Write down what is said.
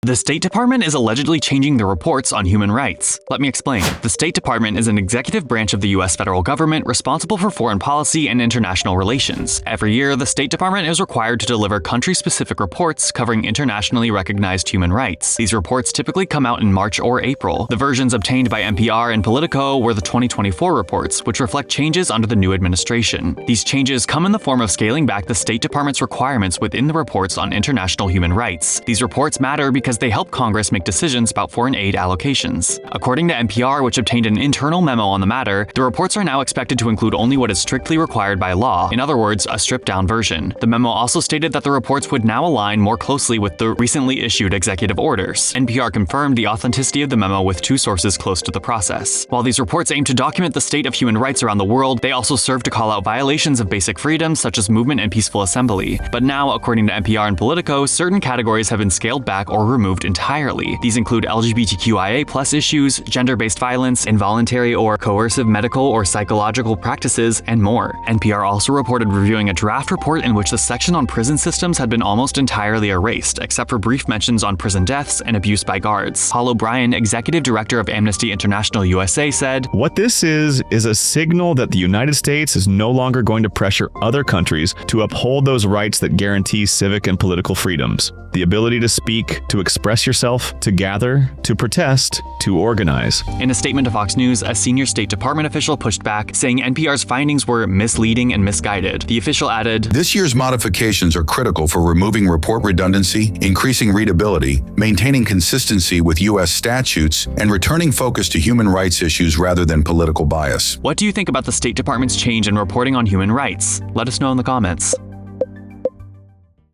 The State Department is allegedly changing the reports on human rights. Let me explain. The State Department is an executive branch of the U.S. federal government responsible for foreign policy and international relations. Every year, the State Department is required to deliver country-specific reports covering internationally recognized human rights. These reports typically come out in March or April. The versions obtained by NPR and Politico were the 2024 reports, which reflect changes under the new administration. These changes come in the form of scaling back the State Department's requirements within the reports on international human rights. These reports matter because they help Congress make decisions about foreign aid allocations. According to NPR, which obtained an internal memo on the matter, the reports are now expected to include only what is strictly required by law, in other words, a stripped-down version. The memo also stated that the reports would now align more closely with the recently issued executive orders. NPR confirmed the authenticity of the memo with two sources close to the process. While these reports aim to document the state of human rights around the world, they also serve to call out violations of basic freedoms such as movement and peaceful assembly. But now, according to NPR and Politico, certain categories have been scaled back or removed entirely. These include LGBTQIA+ issues, gender-based violence, involuntary or coercive medical or psychological practices, and more. NPR also reported reviewing a draft report in which the section on prison systems had been almost entirely erased, except for brief mentions on prison deaths and abuse by guards. Paul O'Brien, executive director of Amnesty International USA, said, "What this is a signal that the United States is no longer going to pressure other countries to uphold those rights that guarantee civic and political freedoms. The ability to speak, to express yourself, to gather, to protest, to organize." In a statement to Fox News, a senior State Department official pushed back, saying NPR's findings were misleading and misguided. The official added, "This year's modifications are critical for removing report redundancy, increasing readability, maintaining consistency with U.S. statutes, and returning focus to human rights issues rather than political bias." What do you think about the State Department's change in reporting on human rights? Let us know in the comments.